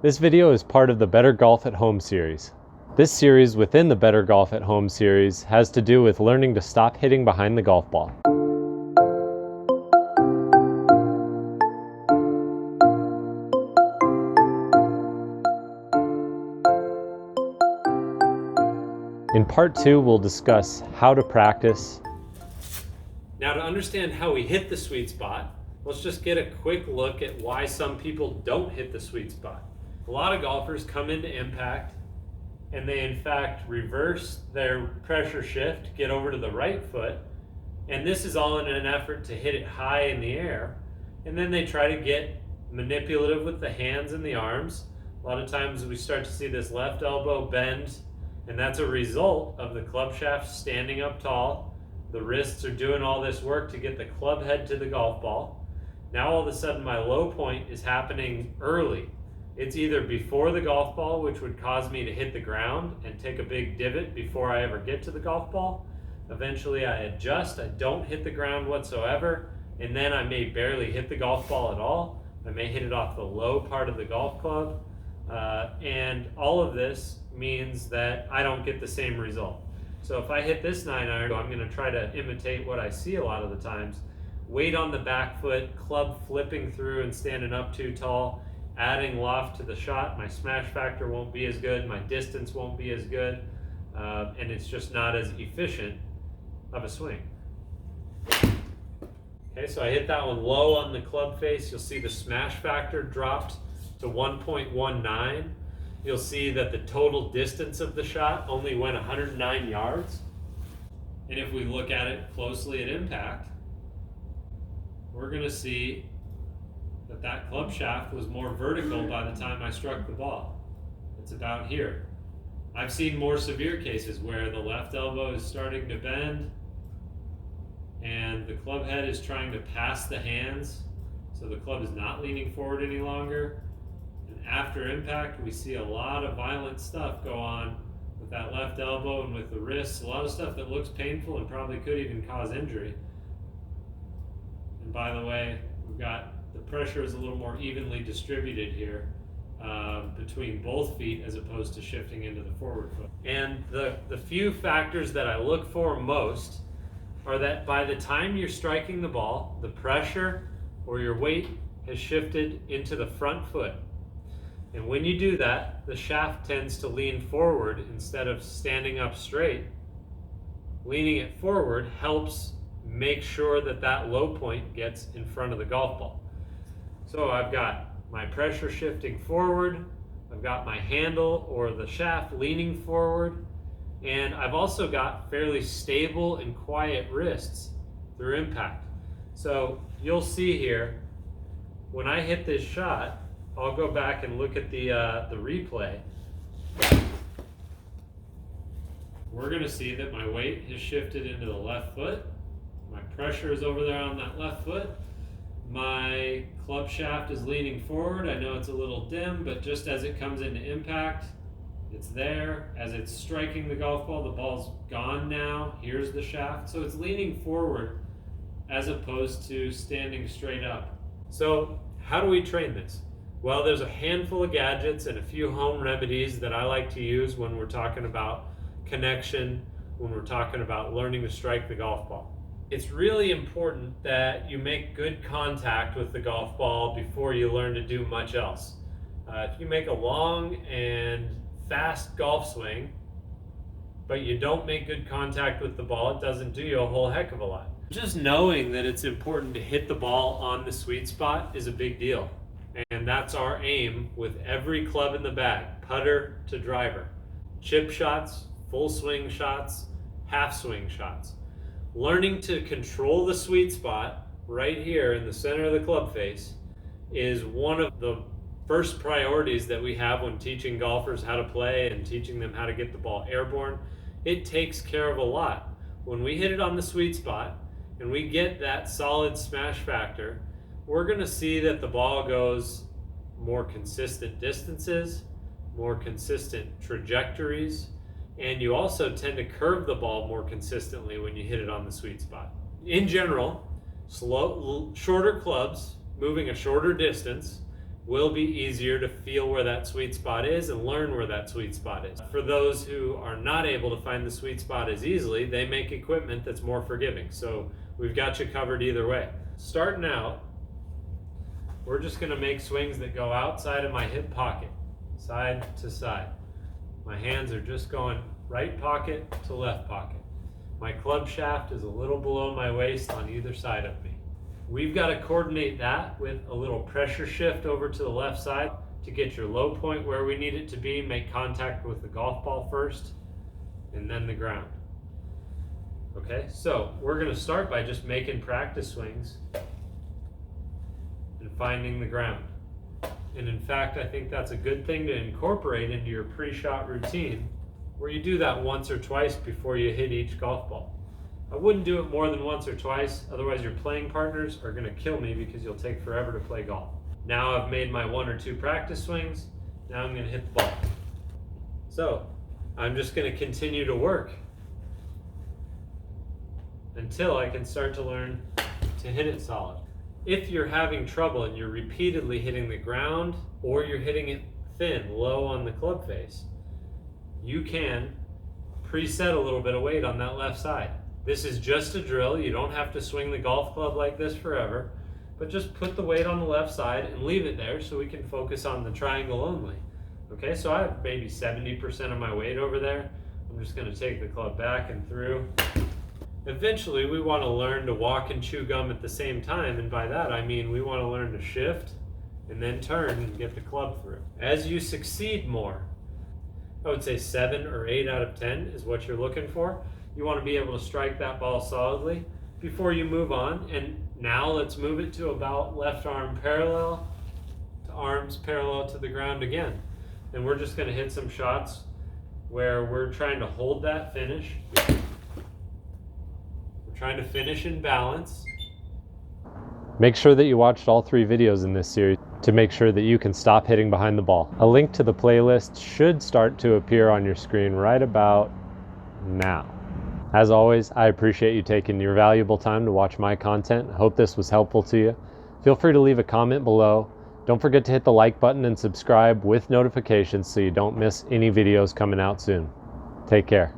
This video is part of the Better Golf at Home series. This series within the Better Golf at Home series has to do with learning to stop hitting behind the golf ball. In part 2, we'll discuss how to practice. Now, to understand how we hit the sweet spot, let's just get a quick look at why some people don't hit the sweet spot. A lot of golfers come into impact and they in fact reverse their pressure shift, get over to the right foot, and this is all in an effort to hit it high in the air, and then they try to get manipulative with the hands and the arms. A lot of times we start to see this left elbow bend, and that's a result of the club shaft standing up tall. The wrists are doing all this work to get the club head to the golf ball. Now all of a sudden my low point is happening early. It's either before the golf ball, which would cause me to hit the ground and take a big divot before I ever get to the golf ball. Eventually I adjust, I don't hit the ground whatsoever, and then I may barely hit the golf ball at all. I may hit it off the low part of the golf club. And all of this means that I don't get the same result. So if I hit this 9-iron, I'm going to try to imitate what I see a lot of the times. Weight on the back foot, club flipping through and standing up too tall, adding loft to the shot. My smash factor won't be as good, my distance won't be as good, and it's just not as efficient of a swing. Okay, so I hit that one low on the club face. You'll see the smash factor dropped to 1.19. You'll see that the total distance of the shot only went 109 yards. And if we look at it closely at impact, we're going to see that club shaft was more vertical by the time I struck the ball. It's about here. I've seen more severe cases where the left elbow is starting to bend and the club head is trying to pass the hands, so the club is not leaning forward any longer. And after impact, we see a lot of violent stuff go on with that left elbow and with the wrists, a lot of stuff that looks painful and probably could even cause injury. And by the way, we've got the pressure is a little more evenly distributed here between both feet as opposed to shifting into the forward foot. And the few factors that I look for most are that by the time you're striking the ball, the pressure or your weight has shifted into the front foot. And when you do that, the shaft tends to lean forward instead of standing up straight. Leaning it forward helps make sure that that low point gets in front of the golf ball. So I've got my pressure shifting forward, I've got my handle or the shaft leaning forward, and I've also got fairly stable and quiet wrists through impact. So you'll see here, when I hit this shot, I'll go back and look at the replay. We're going to see that my weight has shifted into the left foot. My pressure is over there on that left foot. My club shaft is leaning forward. I know it's a little dim, but just as it comes into impact, it's there. As it's striking the golf ball, the ball's gone now. Here's the shaft. So it's leaning forward as opposed to standing straight up. So how do we train this? Well, there's a handful of gadgets and a few home remedies that I like to use when we're talking about connection, when we're talking about learning to strike the golf ball. It's really important that you make good contact with the golf ball before you learn to do much else. If you make a long and fast golf swing, but you don't make good contact with the ball, it doesn't do you a whole heck of a lot. Just knowing that it's important to hit the ball on the sweet spot is a big deal. And that's our aim with every club in the bag, putter to driver. Chip shots, full swing shots, half swing shots. Learning to control the sweet spot right here in the center of the club face is one of the first priorities that we have when teaching golfers how to play and teaching them how to get the ball airborne. It takes care of a lot. When we hit it on the sweet spot and we get that solid smash factor, we're going to see that the ball goes more consistent distances, more consistent trajectories, and you also tend to curve the ball more consistently when you hit it on the sweet spot. In general, shorter clubs moving a shorter distance will be easier to feel where that sweet spot is and learn where that sweet spot is. For those who are not able to find the sweet spot as easily, they make equipment that's more forgiving. So we've got you covered either way. Starting out, we're just gonna make swings that go outside of my hip pocket, side to side. My hands are just going right pocket to left pocket. My club shaft is a little below my waist on either side of me. We've got to coordinate that with a little pressure shift over to the left side to get your low point where we need it to be, make contact with the golf ball first, and then the ground. Okay, so we're going to start by just making practice swings and finding the ground. And in fact, I think that's a good thing to incorporate into your pre-shot routine, where you do that once or twice before you hit each golf ball. I wouldn't do it more than once or twice, otherwise your playing partners are going to kill me because you'll take forever to play golf. Now I've made my 1 or 2 practice swings, now I'm going to hit the ball. So I'm just going to continue to work until I can start to learn to hit it solid. If you're having trouble and you're repeatedly hitting the ground or you're hitting it thin, low on the club face, you can preset a little bit of weight on that left side. This is just a drill. You don't have to swing the golf club like this forever, but just put the weight on the left side and leave it there so we can focus on the triangle only. Okay, so I have maybe 70% of my weight over there. I'm just going to take the club back and through. Eventually, we want to learn to walk and chew gum at the same time, and by that I mean we want to learn to shift and then turn and get the club through. As you succeed more, I would say 7 or 8 out of 10 is what you're looking for. You want to be able to strike that ball solidly before you move on. And now let's move it to about left arm parallel to arms parallel to the ground again. And we're just going to hit some shots where we're trying to hold that finish. We're trying to finish in balance. Make sure that you watched all 3 videos in this series to make sure that you can stop hitting behind the ball. A link to the playlist should start to appear on your screen right about now. As always, I appreciate you taking your valuable time to watch my content. I hope this was helpful to you. Feel free to leave a comment below. Don't forget to hit the like button and subscribe with notifications so you don't miss any videos coming out soon. Take care.